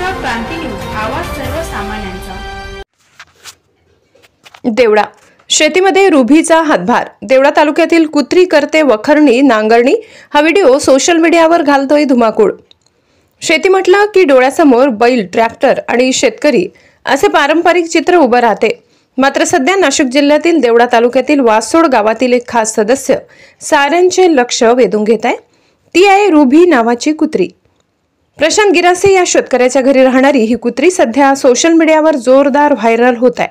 महाराष्ट्र क्रांती news, आवाज सर्वसामान्यांचा। देवडा शेतीमध्ये रुभीचा हातभार। देवडा तालुक्यातील कुत्री करते वखरणी नांगरणी हा व्हिडिओ सोशल मीडियावर घालतोय धुमाकूळ। शेती म्हटलं की डोळ्यासमोर बैल, ट्रॅक्टर आणि शेतकरी असे पारंपरिक चित्र उभं राहते। मात्र सध्या नाशिक जिल्ह्यातील देवडा तालुक्यातील वासोड गावातील एक खास सदस्य साऱ्यांचे लक्ष वेधून घेत आहे। ती आहे रुभी नावाची कुत्री। प्रशांत गिरासे या शेतकऱ्याच्या घरी राहणारी ही कुत्री सध्या सोशल मीडियावर जोरदार व्हायरल होत आहे।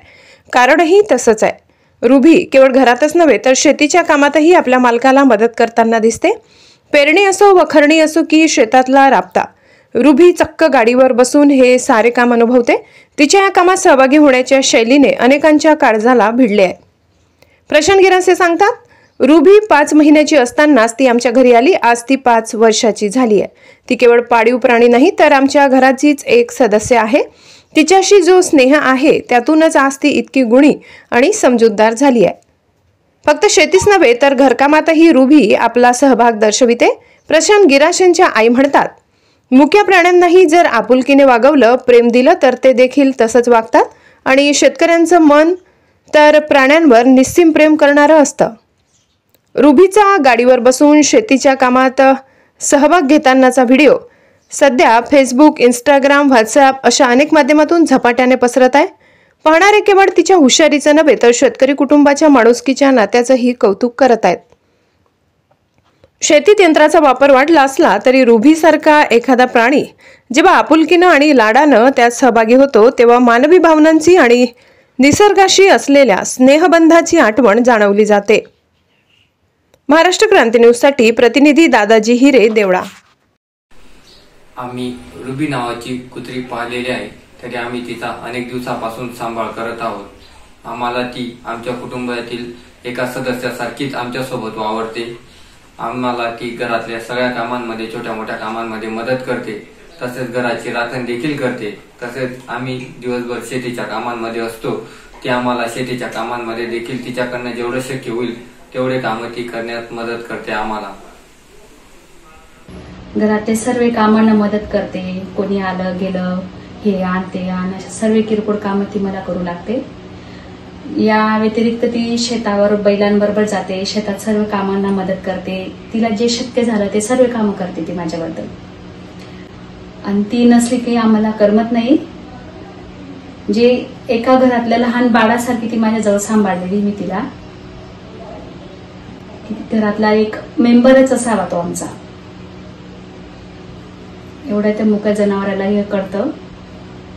कारणही तसंच आहे। रुभी केवळ घरातच नव्हे तर शेतीच्या कामातही आपल्या मालकाला मदत करताना दिसते। पेरणी असो, वखरणी असो की शेतातला राबता, रुभी चक्क गाडीवर बसून हे सारे काम अनुभवते। तिच्या या कामात सहभागी होण्याच्या शैलीने अनेकांच्या काळजाला भिडले आहे। प्रशांत गिरासे सांगतात, रुभी 5 महिन्याची असतानाच ती आमच्या घरी आली। आज ती 5 वर्षाची झाली आहे। ती केवळ पाळीव प्राणी नाही तर आमच्या घराचीच एक सदस्य आहे। तिच्याशी जो स्नेह आहे त्यातूनच आज ती इतकी गुणी आणि समजूतदार झाली आहे। फक्त शेतीच नव्हे तर घरकामातही रुभी आपला सहभाग दर्शविते। प्रशांत गिराशेंच्या आई म्हणतात, मुक्या प्राण्यांनाही जर आपुलकीने वागवलं, प्रेम दिलं तर ते देखील तसंच वागतात आणि शेतकऱ्यांचं मन तर प्राण्यांवर निस्सीम प्रेम करणारं असतं। रुभीचा गाडीवर बसून शेतीच्या कामात सहभाग घेतानाचा व्हिडिओ सध्या फेसबुक, इंस्टाग्राम, व्हॉट्सअप अशा अनेक माध्यमातून झपाट्याने पसरत आहे। पाहणारे केवळ तिच्या हुशारीचं नव्हे तर शेतकरी कुटुंबाच्या माणुसकीच्या नात्याचंही कौतुक करत आहेत। शेतीत यंत्राचा वापर वाढला असला तरी रुभीसारखा एखादा प्राणी जेव्हा आपुलकीनं आणि लाडानं त्यात सहभागी होतो तेव्हा मानवी भावनांची आणि निसर्गाशी असलेल्या स्नेहबंधाची आठवण जाणवली जाते। महाराष्ट्र क्रांती न्यूज साठी प्रतिनिधी दादाजी हिरे, देवडा। आम्ही रुबी नावाची कुत्री पाळलेली आहे, तरी आम्ही तिचा अनेक दिवसापासून सांभाळ करत आहोत। आम्हाला ती आमच्या कुटुंबातील एका सदस्यासारखीच आमच्या सोबत वावरते। आम्हाला ती घरातल्या सगळ्या कामांमध्ये, छोट्या मोठ्या कामांमध्ये मदत करते, तसेच घराची राखण देखील करते। तसेच आम्ही दिवसभर शेतीच्या कामांमध्ये असतो, ती आम्हाला शेतीच्या कामांमध्ये देखील तिच्याकडनं जेवढं शक्य होईल तेवढे कामं ती करण्यात मदत करते। आम्हाला घरातले सर्व कामांना मदत करते। कोणी आलं गेलं, हे आण ते आण, अशा सर्व किरकोळ कामं ती मला करू लागते। या व्यतिरिक्त ती शेतावर बैलांबरोबर जाते, शेतात सर्व कामांना मदत करते। तिला जे शक्य झालं ते सर्व कामं करते ती माझ्याबद्दल। आणि ती नसली की आम्हाला करमत नाही। जे एका घरातल्या लहान बाळासारखी ती माझ्या जवळ सांभाळलेली मी तिला। घरातला एक मेंबरच असावा तो आमचा, एवढ्या त्या मुक्या जनावराला हे कळतं।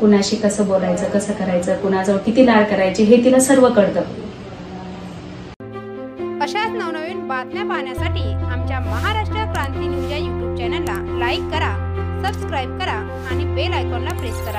कुणाशी कसं बोलायचं, कसं करायचं, कुणाजवळ किती लाड करायचे हे तिला सर्व कळतं। अशाच नवनवीन बातम्या पाहण्यासाठी आमच्या महाराष्ट्र क्रांती न्यूज या YouTube चॅनलला लाईक करा, सबस्क्राईब करा आणि बेल आयकॉनला प्रेस करा।